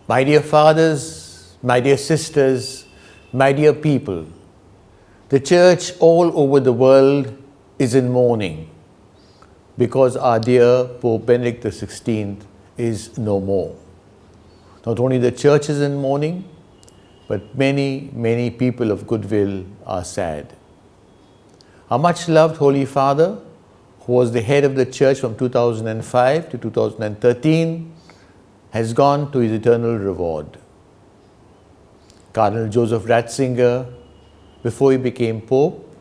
My dear fathers, my dear sisters, my dear people, the church all over the world is in mourning because our dear Pope Benedict XVI is no more. Not only the church is in mourning, but many, many people of goodwill are sad. Our much loved Holy Father, who was the head of the church from 2005 to 2013, has gone to his eternal reward. Cardinal Joseph Ratzinger, before he became Pope,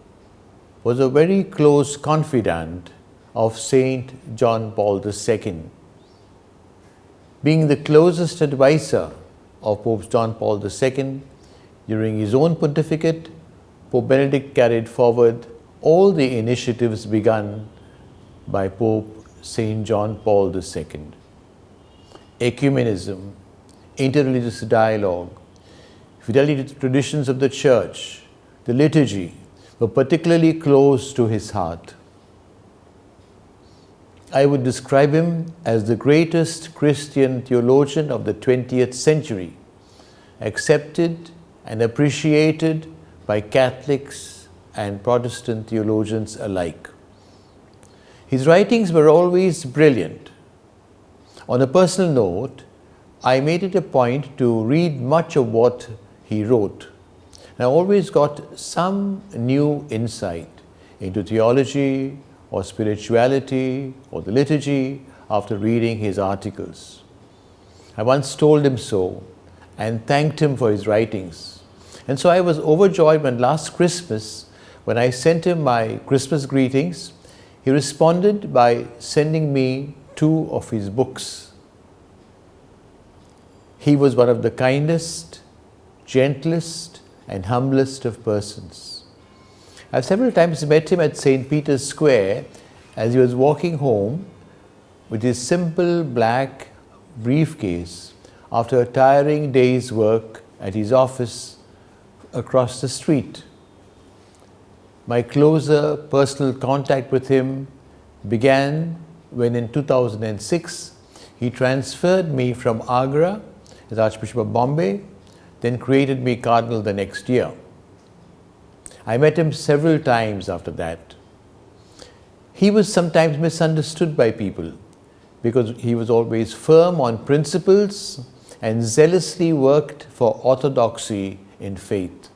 was a very close confidant of Saint John Paul II. Being the closest advisor of Pope John Paul II, during his own pontificate, Pope Benedict carried forward all the initiatives begun by Pope Saint John Paul II. Ecumenism, interreligious dialogue, fidelity to the traditions of the Church, the liturgy, were particularly close to his heart. I would describe him as the greatest Christian theologian of the 20th century, accepted and appreciated by Catholics and Protestant theologians alike. His writings were always brilliant. On a personal note, I made it a point to read much of what he wrote. And I always got some new insight into theology or spirituality or the liturgy after reading his articles. I once told him so and thanked him for his writings. And so I was overjoyed when last Christmas, when I sent him my Christmas greetings, he responded by sending me 2 of his books. He was one of the kindest, gentlest, and humblest of persons. I've several times met him at St. Peter's Square as he was walking home with his simple black briefcase after a tiring day's work at his office across the street. My closer personal contact with him began when in 2006 he transferred me from Agra as Archbishop of Bombay, then created me Cardinal the next year. I met him several times after that. He was sometimes misunderstood by people because he was always firm on principles and zealously worked for orthodoxy in faith.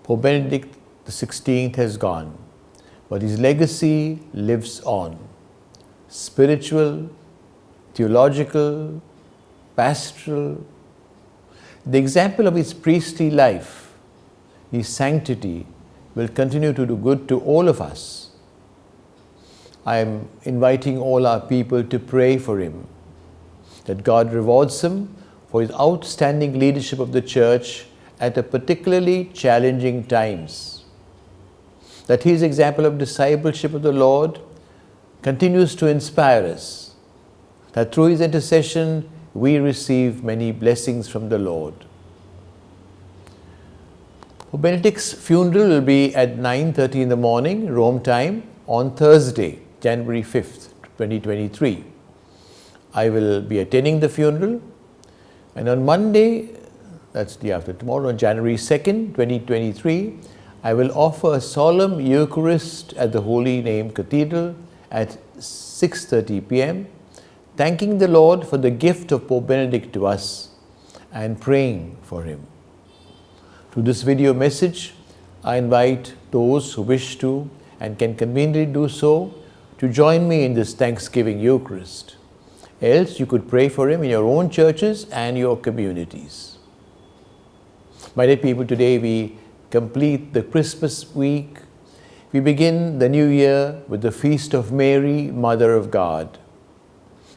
Pope Benedict XVI has gone, but his legacy lives on. Spiritual, theological, pastoral. The example of his priestly life, his sanctity, will continue to do good to all of us. I am inviting all our people to pray for him, that God rewards him for his outstanding leadership of the Church at a particularly challenging times, that his example of discipleship of the Lord continues to inspire us, that through his intercession we receive many blessings from the Lord. Pope Benedict's funeral will be at 9:30 in the morning, Rome time, on Thursday, January 5th, 2023. I will be attending the funeral, and on Monday, that's the after tomorrow, on January 2nd, 2023, I will offer a solemn Eucharist at the Holy Name Cathedral at 6:30 p.m., thanking the Lord for the gift of Pope Benedict to us and praying for him. Through this video message, I invite those who wish to and can conveniently do so to join me in this Thanksgiving Eucharist. Else, you could pray for him in your own churches and your communities. My dear people, today we complete the Christmas week. We begin the new year with the feast of Mary, Mother of God.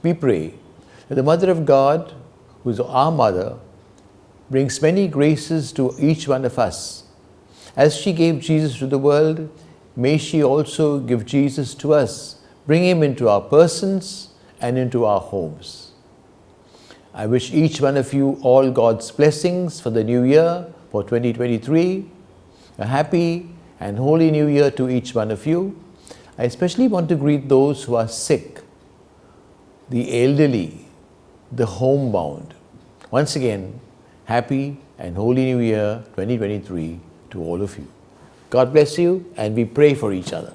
We pray that the Mother of God, who is our Mother, brings many graces to each one of us. As she gave Jesus to the world, may she also give Jesus to us, bring him into our persons and into our homes. I wish each one of you all God's blessings for the new year, for 2023. A happy and holy new year to each one of you. I especially want to greet those who are sick, the elderly, the homebound. Once again, happy and Holy New Year 2023 to all of you. God bless you, and we pray for each other.